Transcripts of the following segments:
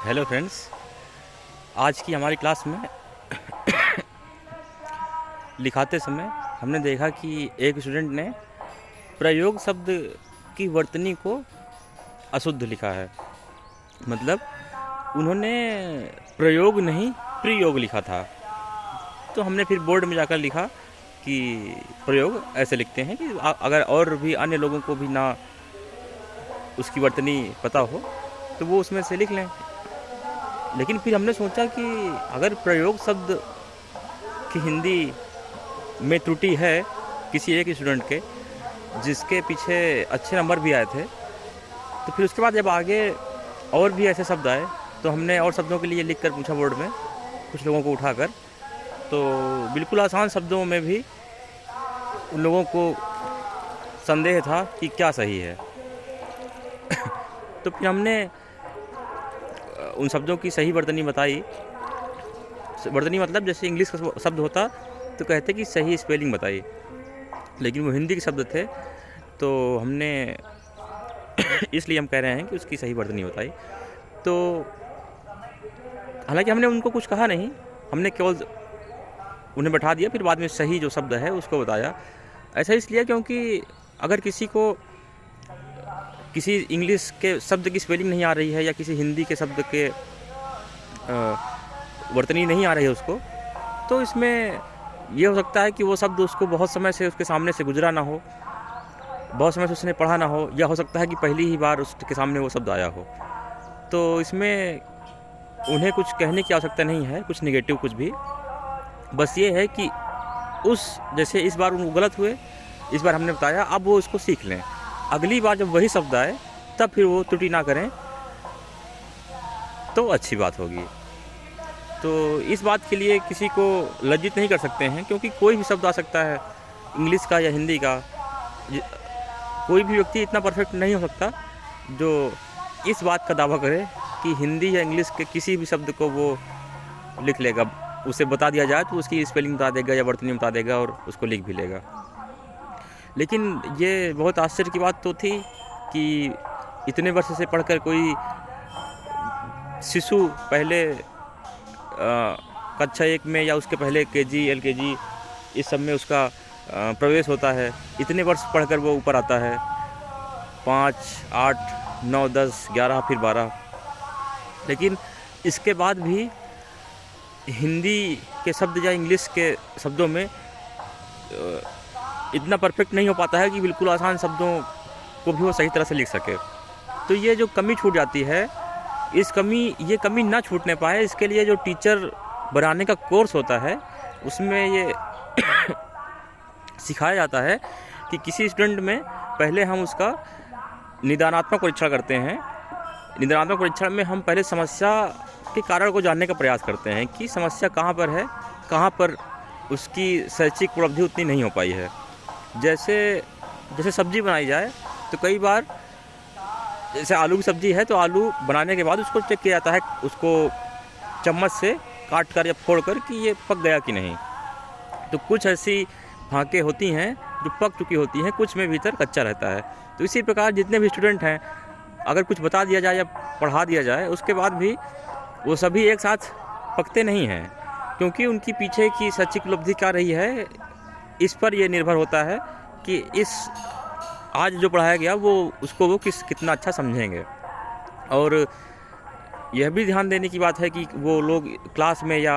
Hello friends, आज की हमारी क्लास में लिखाते समय हमने देखा कि एक स्टूडेंट ने प्रयोग शब्द की वर्तनी को अशुद्ध लिखा है। मतलब उन्होंने प्रयोग नहीं प्रयोग लिखा था। तो हमने फिर बोर्ड में जाकर लिखा कि प्रयोग ऐसे लिखते हैं कि अगर और भी अन्य लोगों को भी ना उसकी वर्तनी पता हो तो वो उसमें से लिख लें। लेकिन फिर हमने सोचा कि अगर प्रयोग शब्द की हिंदी में त्रुटि है किसी एक स्टूडेंट के जिसके पीछे अच्छे नंबर भी आए थे, तो फिर उसके बाद जब आगे और भी ऐसे शब्द आए तो हमने और शब्दों के लिए लिख कर पूछा बोर्ड में कुछ लोगों को उठाकर। तो बिल्कुल आसान शब्दों में भी उन लोगों को संदेह था कि क्या सही है। तो फिर हमने उन शब्दों की सही वर्तनी बताई। वर्तनी मतलब जैसे इंग्लिश का शब्द होता तो कहते कि सही स्पेलिंग बताई, लेकिन वो हिंदी के शब्द थे तो हमने इसलिए हम कह रहे हैं कि उसकी सही वर्तनी बताई। तो हालांकि हमने उनको कुछ कहा नहीं, हमने केवल उन्हें बैठा दिया, फिर बाद में सही जो शब्द है उसको बताया। ऐसा इसलिए क्योंकि अगर किसी को किसी इंग्लिश के शब्द की स्पेलिंग नहीं आ रही है या किसी हिंदी के शब्द के वर्तनी नहीं आ रही है उसको, तो इसमें ये हो सकता है कि वो शब्द उसको बहुत समय से उसके सामने से गुजरा ना हो, बहुत समय से उसने पढ़ा ना हो, या हो सकता है कि पहली ही बार उसके सामने वो शब्द आया हो। तो इसमें उन्हें कुछ कहने की आवश्यकता नहीं है, कुछ निगेटिव कुछ भी। बस ये है कि जैसे इस बार उनको गलत हुए, इस बार हमने बताया, अब वो इसको सीख लें। अगली बार जब वही शब्द आए तब फिर वो त्रुटि ना करें तो अच्छी बात होगी। तो इस बात के लिए किसी को लज्जित नहीं कर सकते हैं, क्योंकि कोई भी शब्द आ सकता है, इंग्लिश का या हिंदी का। कोई भी व्यक्ति इतना परफेक्ट नहीं हो सकता जो इस बात का दावा करे कि हिंदी या इंग्लिश के किसी भी शब्द को वो लिख लेगा। उसे बता दिया जाए तो उसकी स्पेलिंग बता देगा या वर्तनी बता देगा और उसको लिख भी लेगा। लेकिन ये बहुत आश्चर्य की बात तो थी कि इतने वर्ष से पढ़कर कोई शिशु पहले कक्षा 1 में या उसके पहले केजी एलकेजी इस सब में उसका प्रवेश होता है। इतने वर्ष पढ़कर वो ऊपर आता है, 5, 8, 9, 10, 11 फिर 12। लेकिन इसके बाद भी हिंदी के शब्द या इंग्लिश के शब्दों में इतना परफेक्ट नहीं हो पाता है कि बिल्कुल आसान शब्दों को भी वो सही तरह से लिख सके। तो ये जो कमी छूट जाती है, ये कमी ना छूटने पाए, इसके लिए जो टीचर बनाने का कोर्स होता है उसमें ये सिखाया जाता है कि किसी स्टूडेंट में पहले हम उसका निदानात्मक परीक्षण करते हैं। निदानात्मक परीक्षण में हम पहले समस्या के कारण को जानने का प्रयास करते हैं कि समस्या कहाँ पर है, कहाँ पर उसकी शैक्षिक उपलब्धि उतनी नहीं हो पाई है। जैसे सब्जी बनाई जाए तो कई बार जैसे आलू की सब्ज़ी है तो आलू बनाने के बाद उसको चेक किया जाता है, उसको चम्मच से काट कर या फोड़ कर कि ये पक गया कि नहीं। तो कुछ ऐसी फाँकें होती हैं जो पक चुकी होती हैं, कुछ में भीतर कच्चा रहता है। तो इसी प्रकार जितने भी स्टूडेंट हैं, अगर कुछ बता दिया जाए या पढ़ा दिया जाए उसके बाद भी वो सभी एक साथ पकते नहीं हैं, क्योंकि उनकी पीछे की शैक्षिक उपलब्धि क्या रही है इस पर यह निर्भर होता है कि आज जो पढ़ाया गया वो कितना अच्छा समझेंगे। और यह भी ध्यान देने की बात है कि वो लोग क्लास में या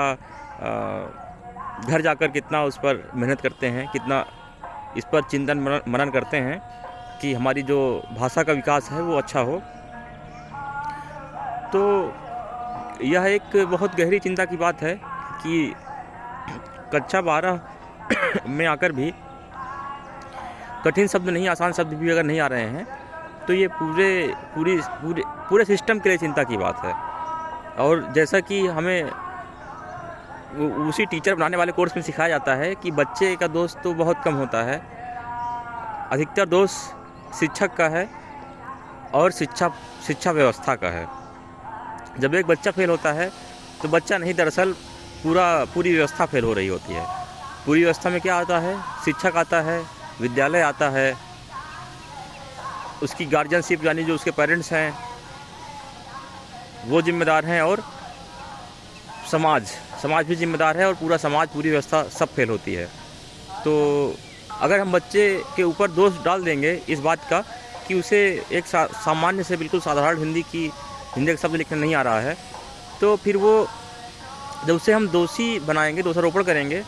घर जाकर कितना उस पर मेहनत करते हैं, कितना इस पर चिंतन मनन करते हैं कि हमारी जो भाषा का विकास है वो अच्छा हो। तो यह एक बहुत गहरी चिंता की बात है कि कक्षा 12 में आकर भी कठिन शब्द नहीं, आसान शब्द भी अगर नहीं आ रहे हैं तो ये पूरे सिस्टम के लिए चिंता की बात है। और जैसा कि हमें उसी टीचर बनाने वाले कोर्स में सिखाया जाता है कि बच्चे का दोष तो बहुत कम होता है, अधिकतर दोष शिक्षक का है और शिक्षा व्यवस्था का है। जब एक बच्चा फेल होता है तो बच्चा नहीं, दरअसल पूरी व्यवस्था फेल हो रही होती है। पूरी व्यवस्था में क्या आता है? शिक्षक आता है, विद्यालय आता है, उसकी गार्जियनशिप यानी जो उसके पेरेंट्स हैं, वो जिम्मेदार हैं और समाज भी जिम्मेदार है, और पूरा समाज, पूरी व्यवस्था सब फेल होती है। तो अगर हम बच्चे के ऊपर दोष डाल देंगे इस बात का कि उसे एक सामान्य से बिल्कुल साधारण हिंदी का शब्द लिखना नहीं आ रहा है, तो फिर वो जब उसे हम दोषी बनाएंगे, दोषारोपण करेंगे,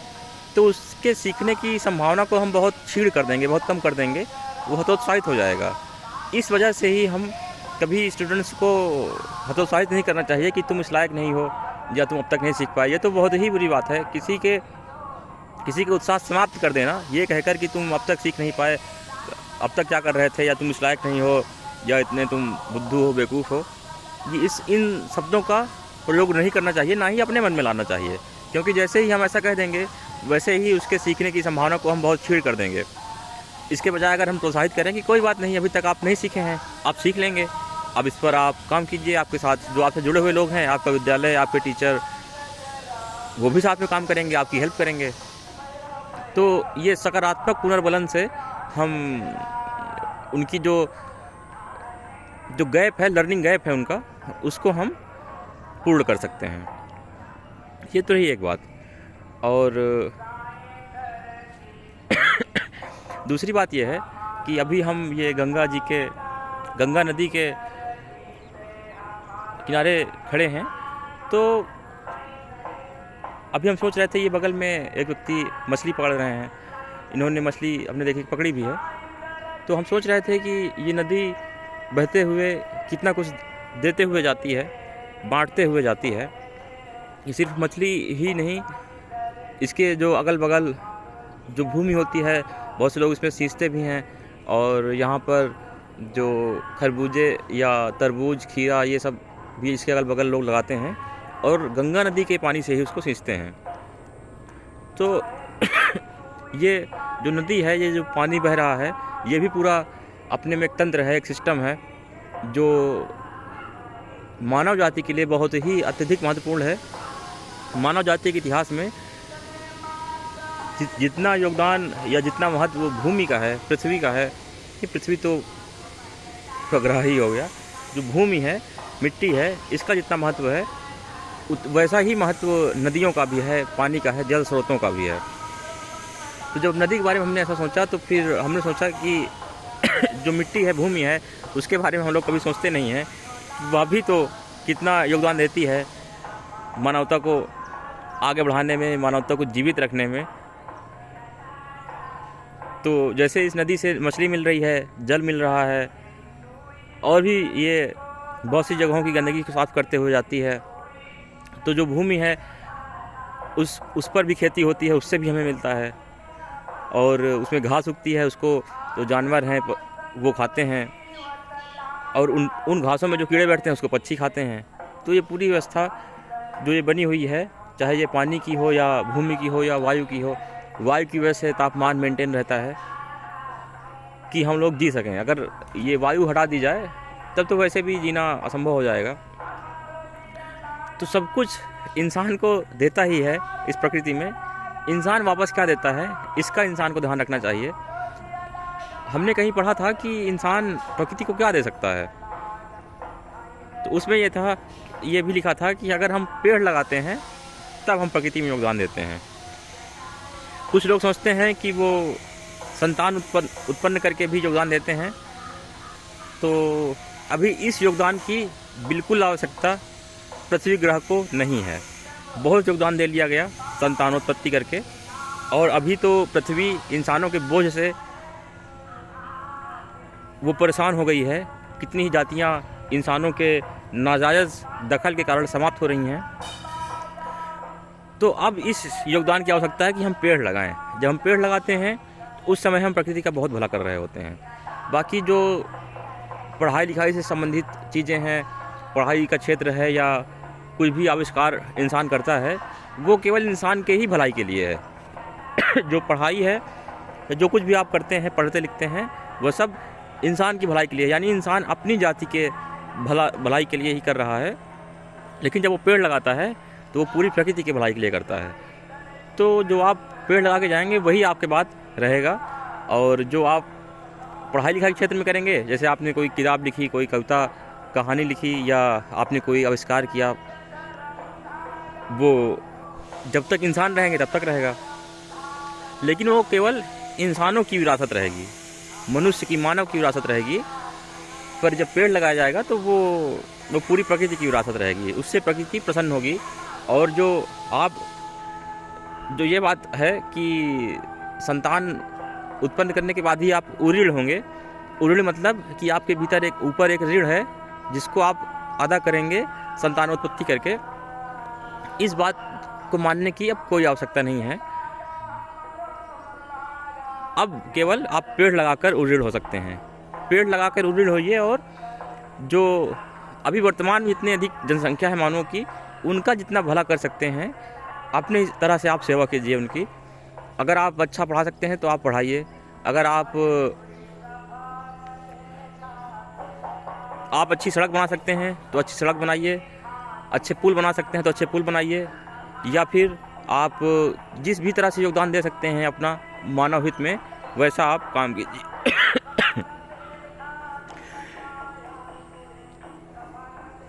तो उसके सीखने की संभावना को हम बहुत छीड़ कर देंगे, बहुत कम कर देंगे, वो हतोत्साहित हो जाएगा। इस वजह से ही हम कभी स्टूडेंट्स को हतोत्साहित नहीं करना चाहिए कि तुम इस लायक नहीं हो या तुम अब तक नहीं सीख पाए। ये तो बहुत ही बुरी बात है। किसी के उत्साह समाप्त कर देना ये कहकर कि तुम अब तक सीख नहीं पाए, अब तक क्या कर रहे थे, या तुम इस लायक नहीं हो, या इतने तुम बुद्धू हो, बेवकूफ़ हो, ये इन शब्दों का प्रयोग नहीं करना चाहिए, ना ही अपने मन में लाना चाहिए। क्योंकि जैसे ही हम ऐसा कह देंगे वैसे ही उसके सीखने की संभावना को हम बहुत छीड़ कर देंगे। इसके बजाय अगर हम प्रोत्साहित करें कि कोई बात नहीं, अभी तक आप नहीं सीखे हैं, आप सीख लेंगे, अब इस पर आप काम कीजिए, आपके साथ जो आपसे जुड़े हुए लोग हैं, आपका विद्यालय, आपके टीचर, वो भी साथ में काम करेंगे, आपकी हेल्प करेंगे। तो ये सकारात्मक पुनर्बलन से हम उनकी जो गैप है, लर्निंग गैप है उनका, उसको हम पूर्ण कर सकते हैं। ये तो रही एक बात। और दूसरी बात यह है कि अभी हम ये गंगा नदी के किनारे खड़े हैं, तो अभी हम सोच रहे थे, ये बगल में एक व्यक्ति मछली पकड़ रहे हैं, इन्होंने मछली हमने देखी पकड़ी भी है। तो हम सोच रहे थे कि ये नदी बहते हुए कितना कुछ देते हुए जाती है, बांटते हुए जाती है। ये सिर्फ मछली ही नहीं, इसके जो अगल बगल जो भूमि होती है, बहुत से लोग इसमें सींचते भी हैं, और यहाँ पर जो खरबूजे या तरबूज, खीरा, ये सब भी इसके अगल बगल लोग लगाते हैं, और गंगा नदी के पानी से ही उसको सींचते हैं। तो ये जो नदी है, ये जो पानी बह रहा है, ये भी पूरा अपने में एक तंत्र है, एक सिस्टम है, जो मानव जाति के लिए बहुत ही अत्यधिक महत्वपूर्ण है। मानव जाति के इतिहास में जितना योगदान या जितना महत्व भूमि का है, पृथ्वी का है, ये पृथ्वी तो ग्रह ही हो गया, जो भूमि है, मिट्टी है, इसका जितना महत्व है, वैसा ही महत्व नदियों का भी है, पानी का है, जल स्रोतों का भी है। तो जब नदी के बारे में हमने ऐसा सोचा, तो फिर हमने सोचा कि जो मिट्टी है, भूमि है, उसके बारे में हम लोग कभी सोचते नहीं हैं, वह भी तो कितना योगदान देती है मानवता को आगे बढ़ाने में, मानवता को जीवित रखने में। तो जैसे इस नदी से मछली मिल रही है, जल मिल रहा है, और भी ये बहुत सी जगहों की गंदगी को साफ़ करते हुए जाती है। तो जो भूमि है उस पर भी खेती होती है, उससे भी हमें मिलता है, और उसमें घास उगती है, उसको जो जानवर हैं वो खाते हैं, और उन घासों में जो कीड़े बैठते हैं उसको पक्षी खाते हैं। तो ये पूरी व्यवस्था जो ये बनी हुई है, चाहे ये पानी की हो, या भूमि की हो, या वायु की हो, वायु की वजह से तापमान मेंटेन रहता है कि हम लोग जी सकें। अगर ये वायु हटा दी जाए तब तो वैसे भी जीना असंभव हो जाएगा। तो सब कुछ इंसान को देता ही है इस प्रकृति में। इंसान वापस क्या देता है, इसका इंसान को ध्यान रखना चाहिए। हमने कहीं पढ़ा था कि इंसान प्रकृति को क्या दे सकता है, तो उसमें ये भी लिखा था कि अगर हम पेड़ लगाते हैं तब हम प्रकृति में योगदान देते हैं। कुछ लोग सोचते हैं कि वो संतान उत्पन्न करके भी योगदान देते हैं, तो अभी इस योगदान की बिल्कुल आवश्यकता पृथ्वी ग्रह को नहीं है। बहुत योगदान दे लिया गया संतानोत्पत्ति करके, और अभी तो पृथ्वी इंसानों के बोझ से वो परेशान हो गई है। कितनी ही जातियाँ इंसानों के नाजायज़ दखल के कारण समाप्त हो रही हैं। तो अब इस योगदान की आवश्यकता है कि हम पेड़ लगाएं। जब हम पेड़ लगाते हैं उस समय हम प्रकृति का बहुत भला कर रहे होते हैं। बाकी जो पढ़ाई लिखाई से संबंधित चीज़ें हैं, पढ़ाई का क्षेत्र है, या कुछ भी आविष्कार इंसान करता है, वो केवल इंसान के ही भलाई के लिए है। जो पढ़ाई है, जो कुछ भी आप करते हैं, पढ़ते लिखते हैं, वह सब इंसान की भलाई के लिए, यानी इंसान अपनी जाति के भलाई के लिए ही कर रहा है। लेकिन जब वो पेड़ लगाता है तो वो पूरी प्रकृति की भलाई के लिए करता है। तो जो आप पेड़ लगा के जाएंगे वही आपके बाद रहेगा, और जो आप पढ़ाई लिखाई के क्षेत्र में करेंगे, जैसे आपने कोई किताब लिखी, कोई कविता कहानी लिखी या आपने कोई आविष्कार किया, वो जब तक इंसान रहेंगे तब तक रहेगा, लेकिन वो केवल इंसानों की विरासत रहेगी, मनुष्य की, मानव की विरासत रहेगी। पर जब पेड़ लगाया जाएगा तो वो पूरी प्रकृति की विरासत रहेगी, उससे प्रकृति प्रसन्न होगी। और जो ये बात है कि संतान उत्पन्न करने के बाद ही आप उऋण होंगे। उऋण मतलब कि आपके भीतर ऊपर एक ऋण है जिसको आप अदा करेंगे संतानोत्पत्ति करके। इस बात को मानने की अब कोई आवश्यकता नहीं है। अब केवल आप पेड़ लगाकर उऋण हो सकते हैं। पेड़ लगाकर उऋण होइए, और जो अभी वर्तमान में इतनी अधिक जनसंख्या है मानवों की, उनका जितना भला कर सकते हैं अपने तरह से आप सेवा कीजिए उनकी। अगर आप अच्छा पढ़ा सकते हैं तो आप पढ़ाइए। अगर आप अच्छी सड़क बना सकते हैं तो अच्छी सड़क बनाइए। अच्छे पुल बना सकते हैं तो अच्छे पुल बनाइए। या फिर आप जिस भी तरह से योगदान दे सकते हैं अपना मानव हित में, वैसा आप काम कीजिए।